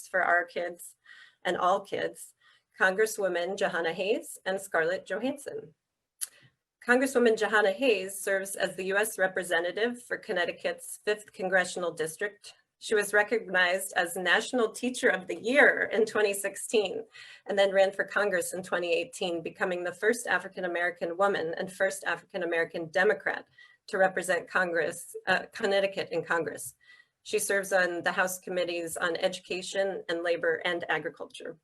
for our kids and all kids, Congresswoman Jahana Hayes and Scarlett Johansson. Congresswoman Jahana Hayes serves as the U.S. Representative for Connecticut's 5th Congressional District. She was recognized as National Teacher of the Year in 2016 and then ran for Congress in 2018, becoming the first African-American woman and first African-American Democrat to represent Connecticut in Congress. She serves on the House committees on education and labor and agriculture.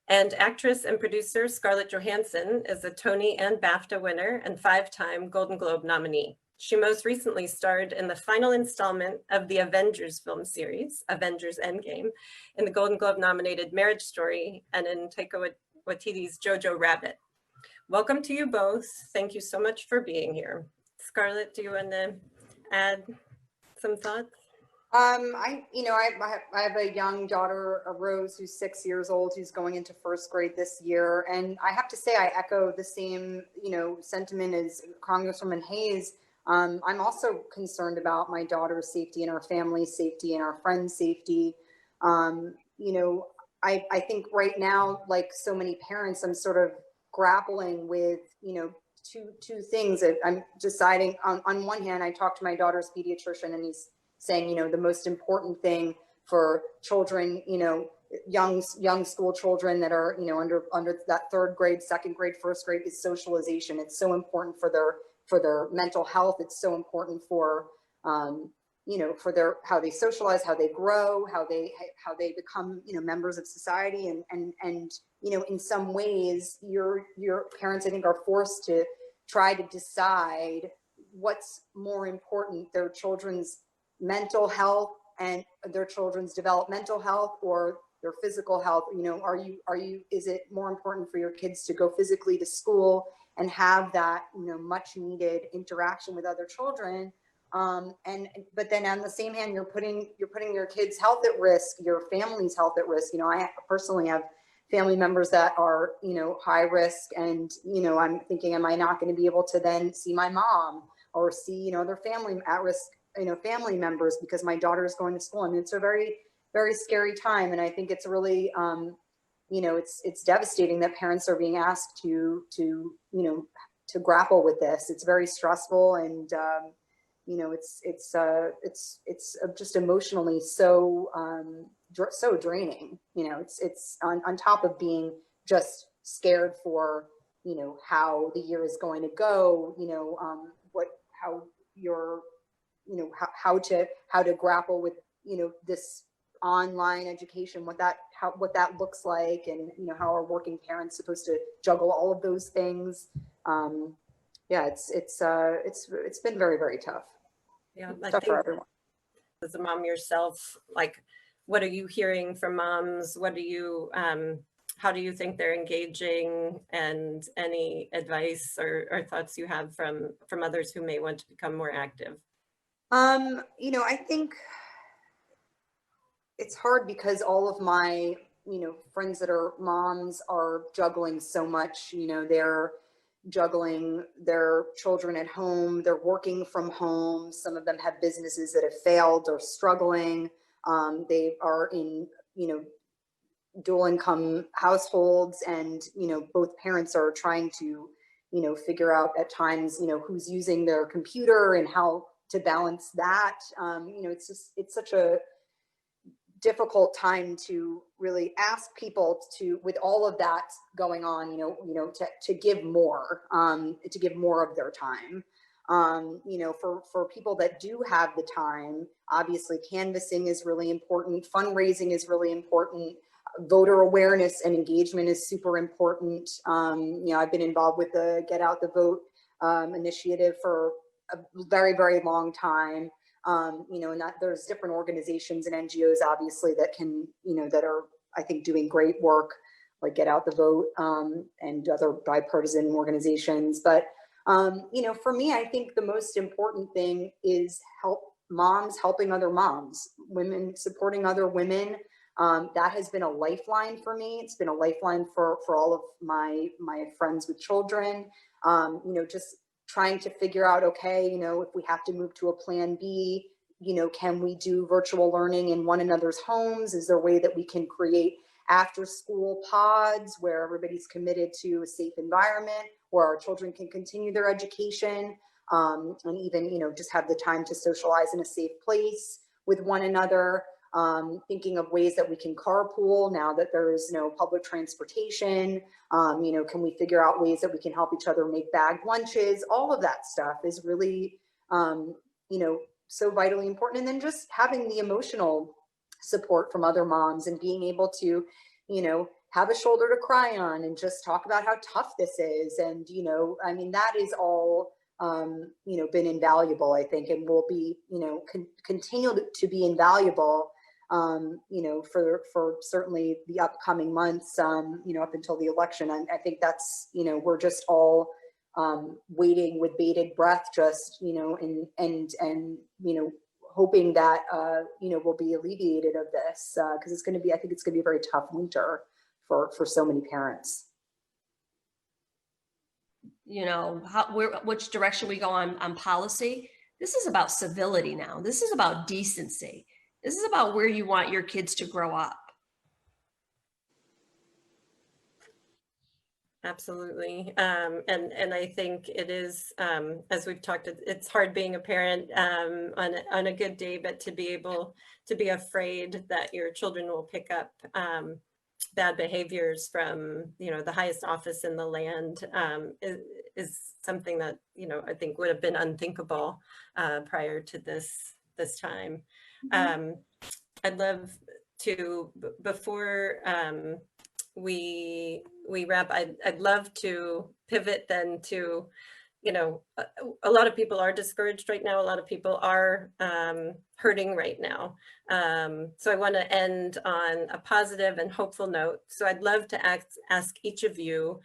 And actress and producer Scarlett Johansson is a Tony and BAFTA winner and 5-time Golden Globe nominee. She most recently starred in the final installment of the Avengers film series, Avengers Endgame, in the Golden Globe nominated Marriage Story and in Taika Waititi's Jojo Rabbit. Welcome to you both. Thank you so much for being here. Scarlett, do you want to add some thoughts? I have a young daughter, Rose, who's 6 years old, who's going into 1st grade this year. And I have to say, I echo the same, sentiment as Congresswoman Hayes. I'm also concerned about my daughter's safety and our family's safety and our friends' safety. I think right now, like so many parents, I'm sort of grappling with, two things that I'm deciding. On one hand, I talked to my daughter's pediatrician and he's saying, the most important thing for children, young school children that are, under that 3rd grade, 2nd grade, 1st grade is socialization. It's so important for their mental health. It's so important for, for how they socialize, how they grow, how they become, members of society. And in some ways, your parents, I think, are forced to try to decide what's more important, their children's mental health and their children's developmental health or their physical health. Is it more important for your kids to go physically to school and have that, much needed interaction with other children? But then on the same hand, you're putting your kids' health at risk, your family's health at risk. I personally have family members that are, high risk, and, I'm thinking, am I not going to be able to then see my mom or see, their family at risk, family members because my daughter is going to school? And it's a very, very scary time. And I think it's really, it's devastating that parents are being asked to grapple with this. It's very stressful, and it's just emotionally so draining. It's on top of being just scared for how the year is going to go. How to grapple with this online education, what that looks like, and how are working parents supposed to juggle all of those things. It's been very, very tough. Yeah, tough for everyone. As a mom yourself, like, what are you hearing from moms? What do you how do you think they're engaging, and any advice or thoughts you have from others who may want to become more active? I think it's hard because all of my, friends that are moms are juggling so much. They're juggling their children at home. They're working from home. Some of them have businesses that have failed or struggling. They are in, dual income households, and, both parents are trying to, figure out at times, who's using their computer and how to balance that. It's such a difficult time to really ask people to, with all of that going on, to give more of their time. For people that do have the time, obviously canvassing is really important. Fundraising is really important. Voter awareness and engagement is super important. I've been involved with the Get Out the Vote initiative for a very, very long time. And that there's different organizations and NGOs, obviously, that can, that are, I think, doing great work, like Get Out the Vote, and other bipartisan organizations. But, for me, I think the most important thing is moms helping other moms, women supporting other women. That has been a lifeline for me. It's been a lifeline for all of my friends with children. Just trying to figure out, okay, if we have to move to a plan B, you know, can we do virtual learning in one another's homes? Is there a way that we can create after school pods where everybody's committed to a safe environment, where our children can continue their education, and even, you know, just have the time to socialize in a safe place with one another? Thinking of ways that we can carpool now that there is no public transportation. You know, can we figure out ways that we can help each other make bagged lunches? All of that stuff is really, you know, so vitally important. And then just having the emotional support from other moms and being able to, you know, have a shoulder to cry on and just talk about how tough this is. And, you know, I mean, that is all, you know, been invaluable, I think, and will be, you know, continue to be invaluable, you know, for certainly the upcoming months, you know, up until the election. I think that's, you know, we're just all waiting with bated breath, just, you know, and you know, hoping that, you know, we'll be alleviated of this, because it's going to be, I think it's going to be a very tough winter for so many parents. You know, which direction we go on policy. This is about civility now. This is about decency. This is about where you want your kids to grow up. Absolutely. And I think it is, as we've talked, it's hard being a parent on a good day, but to be able to be afraid that your children will pick up bad behaviors from, you know, the highest office in the land is something that, you know, I think would have been unthinkable prior to this time. Mm-hmm. I'd love to, before we wrap, I'd love to pivot then to, you know, a lot of people are discouraged right now. A lot of people are hurting right now. So I want to end on a positive and hopeful note. So I'd love to ask each of you